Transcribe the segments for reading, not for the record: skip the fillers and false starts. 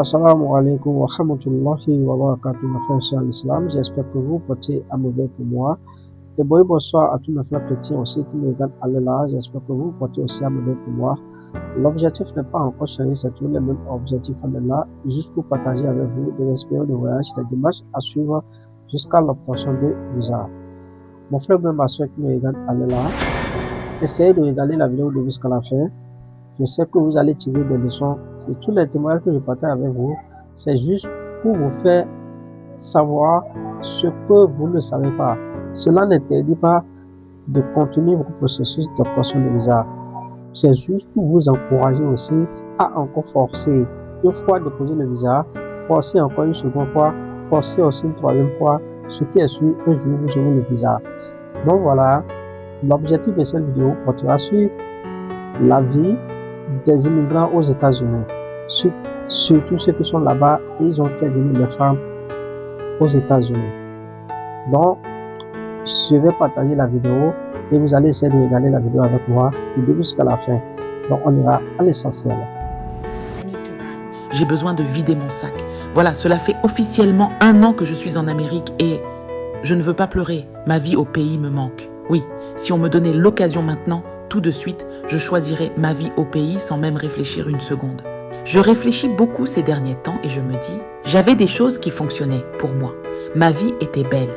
Assalamu alaikum wa rahmatullahi wa barakatuh, mes frères et sœurs en l'islam. J'espère que vous portez à mauvais pour moi. Et bonsoir à tous mes frères chrétiens aussi qui me regardent à l'heure. J'espère que vous portez aussi à mauvais pour moi. L'objectif n'est pas encore changé, c'est toujours le même objectif en là, juste pour partager avec vous des expériences de voyage, des démarches à suivre jusqu'à l'obtention de visa. Mon frère ou ma soeur qui me regarde à l'heure, essayez de regarder la vidéo de jusqu'à la fin. Je sais que vous allez tirer des leçons. Et tous les témoignages que je partage avec vous, c'est juste pour vous faire savoir ce que vous ne savez pas. Cela n'interdit pas de continuer votre processus d'obtention de visa. C'est juste pour vous encourager aussi à encore forcer. Une fois déposer le visa, forcer encore une seconde fois, forcer aussi une troisième fois, ce qui est sûr, un jour vous aurez le visa. Donc voilà, l'objectif de cette vidéo portera sur la vie des immigrants aux États-Unis, surtout ceux qui sont là-bas et ils ont fait venir les femmes aux États-Unis. Donc, je vais partager la vidéo et vous allez essayer de regarder la vidéo avec moi du début jusqu'à la fin. Donc, on ira à l'essentiel. J'ai besoin de vider mon sac. Voilà, cela fait officiellement 1 an que je suis en Amérique et je ne veux pas pleurer. Ma vie au pays me manque. Oui, si on me donnait l'occasion maintenant, tout de suite, je choisirais ma vie au pays sans même réfléchir une seconde. Je réfléchis beaucoup ces derniers temps et je me dis, j'avais des choses qui fonctionnaient pour moi. Ma vie était belle.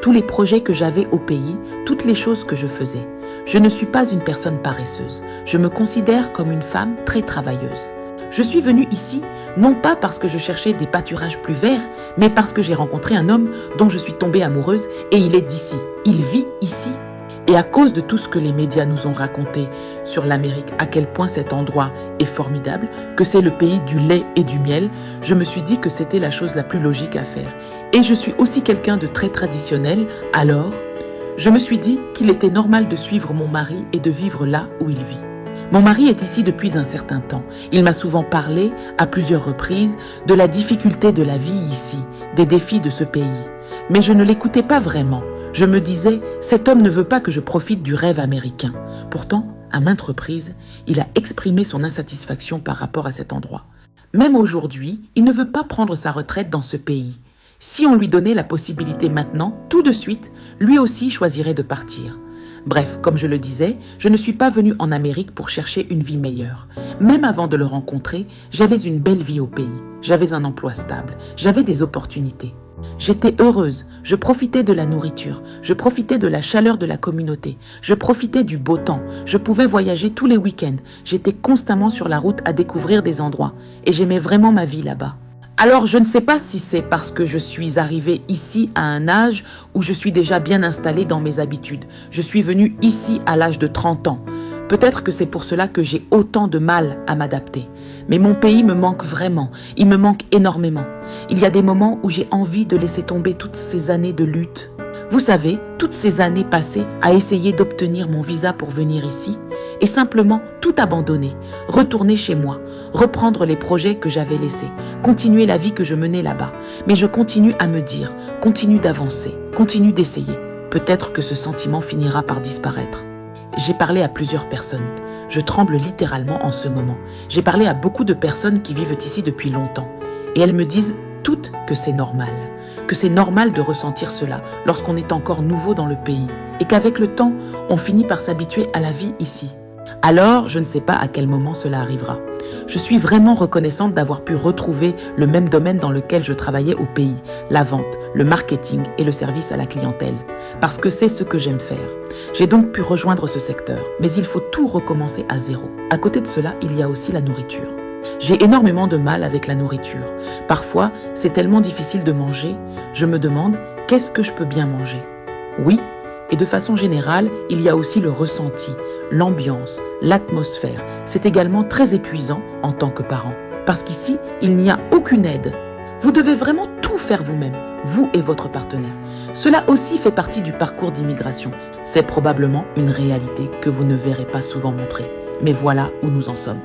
Tous les projets que j'avais au pays, toutes les choses que je faisais. Je ne suis pas une personne paresseuse. Je me considère comme une femme très travailleuse. Je suis venue ici, non pas parce que je cherchais des pâturages plus verts, mais parce que j'ai rencontré un homme dont je suis tombée amoureuse et il est d'ici. Il vit ici. Et à cause de tout ce que les médias nous ont raconté sur l'Amérique, à quel point cet endroit est formidable, que c'est le pays du lait et du miel, je me suis dit que c'était la chose la plus logique à faire. Et je suis aussi quelqu'un de très traditionnel, alors je me suis dit qu'il était normal de suivre mon mari et de vivre là où il vit. Mon mari est ici depuis un certain temps. Il m'a souvent parlé, à plusieurs reprises, de la difficulté de la vie ici, des défis de ce pays. Mais je ne l'écoutais pas vraiment. Je me disais, cet homme ne veut pas que je profite du rêve américain. Pourtant, à maintes reprises, il a exprimé son insatisfaction par rapport à cet endroit. Même aujourd'hui, il ne veut pas prendre sa retraite dans ce pays. Si on lui donnait la possibilité maintenant, tout de suite, lui aussi choisirait de partir. Bref, comme je le disais, je ne suis pas venue en Amérique pour chercher une vie meilleure. Même avant de le rencontrer, j'avais une belle vie au pays. J'avais un emploi stable, j'avais des opportunités. J'étais heureuse, je profitais de la nourriture, je profitais de la chaleur de la communauté, je profitais du beau temps, je pouvais voyager tous les week-ends, j'étais constamment sur la route à découvrir des endroits et j'aimais vraiment ma vie là-bas. Alors je ne sais pas si c'est parce que je suis arrivée ici à un âge où je suis déjà bien installée dans mes habitudes. Je suis venue ici à l'âge de 30 ans. Peut-être que c'est pour cela que j'ai autant de mal à m'adapter. Mais mon pays me manque vraiment, il me manque énormément. Il y a des moments où j'ai envie de laisser tomber toutes ces années de lutte. Vous savez, toutes ces années passées à essayer d'obtenir mon visa pour venir ici et simplement tout abandonner, retourner chez moi, reprendre les projets que j'avais laissés, continuer la vie que je menais là-bas. Mais je continue à me dire, continue d'avancer, continue d'essayer. Peut-être que ce sentiment finira par disparaître. J'ai parlé à plusieurs personnes. Je tremble littéralement en ce moment. J'ai parlé à beaucoup de personnes qui vivent ici depuis longtemps. Et elles me disent toutes que c'est normal. Que c'est normal de ressentir cela lorsqu'on est encore nouveau dans le pays. Et qu'avec le temps, on finit par s'habituer à la vie ici. Alors, je ne sais pas à quel moment cela arrivera. Je suis vraiment reconnaissante d'avoir pu retrouver le même domaine dans lequel je travaillais au pays, la vente, le marketing et le service à la clientèle, parce que c'est ce que j'aime faire. J'ai donc pu rejoindre ce secteur, mais il faut tout recommencer à zéro. À côté de cela, il y a aussi la nourriture. J'ai énormément de mal avec la nourriture. Parfois, c'est tellement difficile de manger, je me demande qu'est-ce que je peux bien manger. Oui, et de façon générale, il y a aussi le ressenti, l'ambiance, l'atmosphère. C'est également très épuisant en tant que parent. Parce qu'ici, il n'y a aucune aide. Vous devez vraiment tout faire vous-même, vous et votre partenaire. Cela aussi fait partie du parcours d'immigration. C'est probablement une réalité que vous ne verrez pas souvent montrer. Mais voilà où nous en sommes.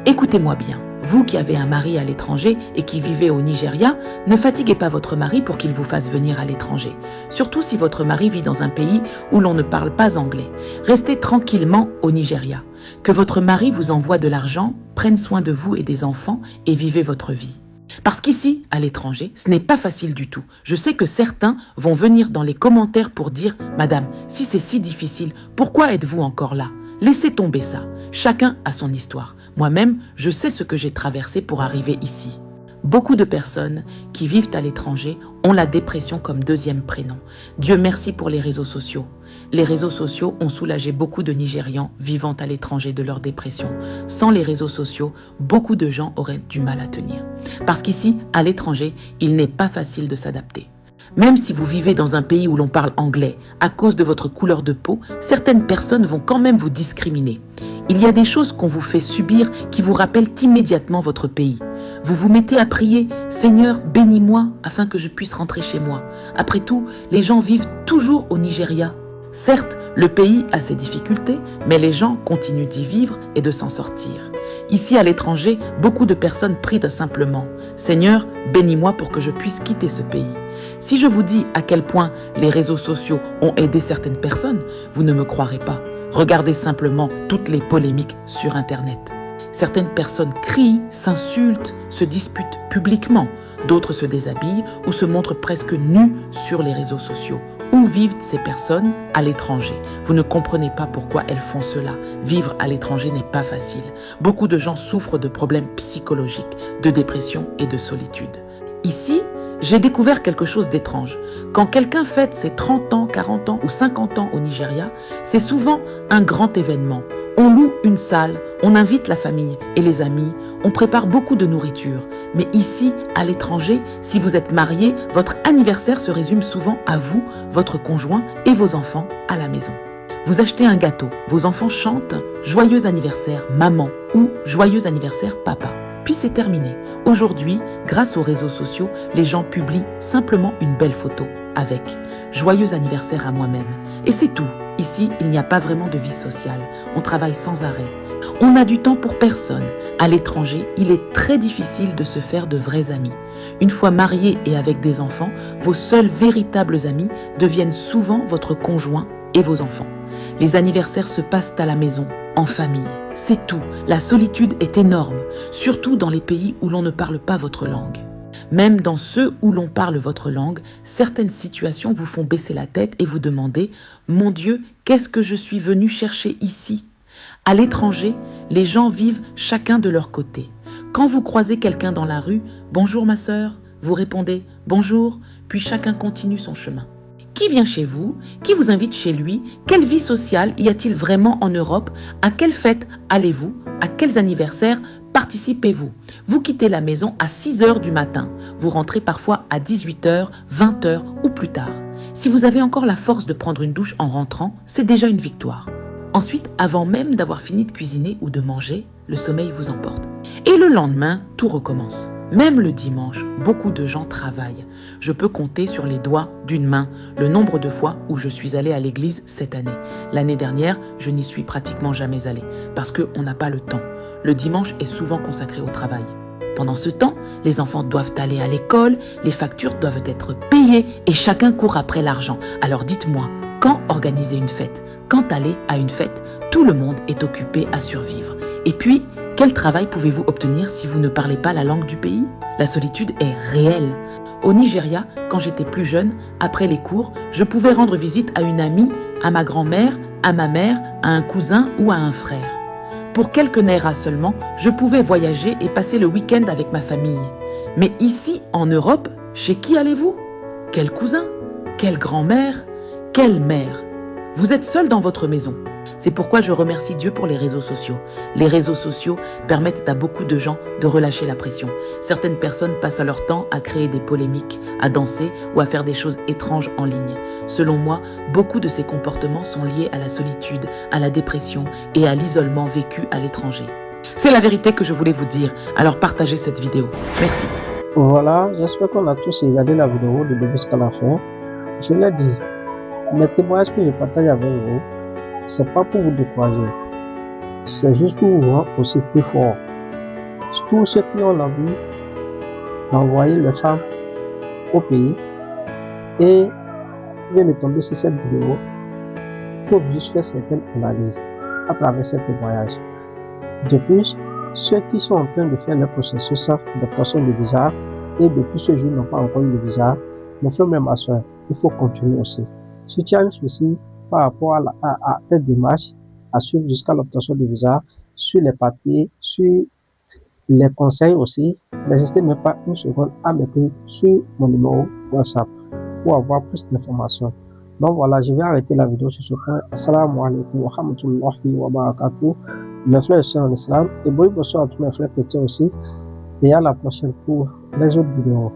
Écoutez-moi bien. Vous qui avez un mari à l'étranger et qui vivez au Nigeria, ne fatiguez pas votre mari pour qu'il vous fasse venir à l'étranger. Surtout si votre mari vit dans un pays où l'on ne parle pas anglais. Restez tranquillement au Nigeria. Que votre mari vous envoie de l'argent, prenne soin de vous et des enfants et vivez votre vie. Parce qu'ici, à l'étranger, ce n'est pas facile du tout. Je sais que certains vont venir dans les commentaires pour dire « Madame, si c'est si difficile, pourquoi êtes-vous encore là ?» Laissez tomber ça. Chacun a son histoire. Moi-même, je sais ce que j'ai traversé pour arriver ici. Beaucoup de personnes qui vivent à l'étranger ont la dépression comme deuxième prénom. Dieu merci pour les réseaux sociaux. Les réseaux sociaux ont soulagé beaucoup de Nigérians vivant à l'étranger de leur dépression. Sans les réseaux sociaux, beaucoup de gens auraient du mal à tenir. Parce qu'ici, à l'étranger, il n'est pas facile de s'adapter. Même si vous vivez dans un pays où l'on parle anglais, à cause de votre couleur de peau, certaines personnes vont quand même vous discriminer. Il y a des choses qu'on vous fait subir qui vous rappellent immédiatement votre pays. Vous vous mettez à prier « Seigneur, bénis-moi afin que je puisse rentrer chez moi ». Après tout, les gens vivent toujours au Nigeria. Certes, le pays a ses difficultés, mais les gens continuent d'y vivre et de s'en sortir. Ici, à l'étranger, beaucoup de personnes prient simplement « Seigneur, bénis-moi pour que je puisse quitter ce pays ». Si je vous dis à quel point les réseaux sociaux ont aidé certaines personnes, vous ne me croirez pas. Regardez simplement toutes les polémiques sur Internet. Certaines personnes crient, s'insultent, se disputent publiquement. D'autres se déshabillent ou se montrent presque nus sur les réseaux sociaux. Où vivent ces personnes? À l'étranger. Vous ne comprenez pas pourquoi elles font cela. Vivre à l'étranger n'est pas facile. Beaucoup de gens souffrent de problèmes psychologiques, de dépression et de solitude. Ici, j'ai découvert quelque chose d'étrange. Quand quelqu'un fête ses 30 ans, 40 ans ou 50 ans au Nigeria, c'est souvent un grand événement. On loue une salle, on invite la famille et les amis, on prépare beaucoup de nourriture. Mais ici, à l'étranger, si vous êtes marié, votre anniversaire se résume souvent à vous, votre conjoint et vos enfants à la maison. Vous achetez un gâteau, vos enfants chantent « Joyeux anniversaire maman » ou « Joyeux anniversaire papa ». Puis c'est terminé. Aujourd'hui, grâce aux réseaux sociaux, les gens publient simplement une belle photo avec « Joyeux anniversaire à moi-même ». Et c'est tout. Ici, il n'y a pas vraiment de vie sociale. On travaille sans arrêt. On n'a du temps pour personne. À l'étranger, il est très difficile de se faire de vrais amis. Une fois mariés et avec des enfants, vos seuls véritables amis deviennent souvent votre conjoint et vos enfants. Les anniversaires se passent à la maison, en famille. C'est tout. La solitude est énorme, surtout dans les pays où l'on ne parle pas votre langue. Même dans ceux où l'on parle votre langue, certaines situations vous font baisser la tête et vous demander « Mon Dieu, qu'est-ce que je suis venu chercher ici ?» À l'étranger, les gens vivent chacun de leur côté. Quand vous croisez quelqu'un dans la rue, « Bonjour ma sœur », vous répondez « Bonjour », puis chacun continue son chemin. Qui vient chez vous? Qui vous invite chez lui? Quelle vie sociale y a-t-il vraiment en Europe? À quelle fête allez-vous? À quels anniversaires participez-vous? Vous quittez la maison à 6 heures du matin. Vous rentrez parfois à 18 heures, 20 heures ou plus tard. Si vous avez encore la force de prendre une douche en rentrant, c'est déjà une victoire. Ensuite, avant même d'avoir fini de cuisiner ou de manger, le sommeil vous emporte. Et le lendemain, tout recommence. Même le dimanche, beaucoup de gens travaillent. Je peux compter sur les doigts d'une main le nombre de fois où je suis allée à l'église cette année. L'année dernière, je n'y suis pratiquement jamais allée parce qu'on n'a pas le temps. Le dimanche est souvent consacré au travail. Pendant ce temps, les enfants doivent aller à l'école, les factures doivent être payées et chacun court après l'argent. Alors dites-moi, quand organiser une fête? Quand aller à une fête? Tout le monde est occupé à survivre. Et puis, quel travail pouvez-vous obtenir si vous ne parlez pas la langue du pays? La solitude est réelle. Au Nigeria, quand j'étais plus jeune, après les cours, je pouvais rendre visite à une amie, à ma grand-mère, à ma mère, à un cousin ou à un frère. Pour quelques naira seulement, je pouvais voyager et passer le week-end avec ma famille. Mais ici, en Europe, chez qui allez-vous? Quel cousin? Quelle grand-mère? Quelle mère? Vous êtes seul dans votre maison. C'est pourquoi je remercie Dieu pour les réseaux sociaux. Les réseaux sociaux permettent à beaucoup de gens de relâcher la pression. Certaines personnes passent leur temps à créer des polémiques, à danser ou à faire des choses étranges en ligne. Selon moi, beaucoup de ces comportements sont liés à la solitude, à la dépression et à l'isolement vécu à l'étranger. C'est la vérité que je voulais vous dire, alors partagez cette vidéo. Merci. Voilà, j'espère qu'on a tous regardé la vidéo de début jusqu'à la fin. Je l'ai dit, mes témoignages que je partage avec vous, c'est pas pour vous décourager, c'est juste pour vous rendre aussi plus fort. Tous ceux qui ont envie d'envoyer les femmes au pays et viennent de tomber sur cette vidéo, il faut juste faire certaines analyses. à travers ces témoignages. De plus, ceux qui sont en train de faire le processus d'obtention de visa et depuis ce jour n'ont pas encore eu le visa, mon frère, même ma soeur, il faut continuer aussi. Si tu as un souci par rapport à tes démarches à suivre jusqu'à l'obtention du visa, sur les papiers, sur les conseils aussi, n'hésitez même pas une seconde à m'écrire sur mon numéro WhatsApp pour avoir plus d'informations. Donc voilà, je vais arrêter la vidéo sur ce point. Assalamu alaikum wa rahmatullahi wa barakatuh. Mes frères et sœurs en islam, et bonsoir à tous mes frères chrétiens aussi. Et à la prochaine pour les autres vidéos.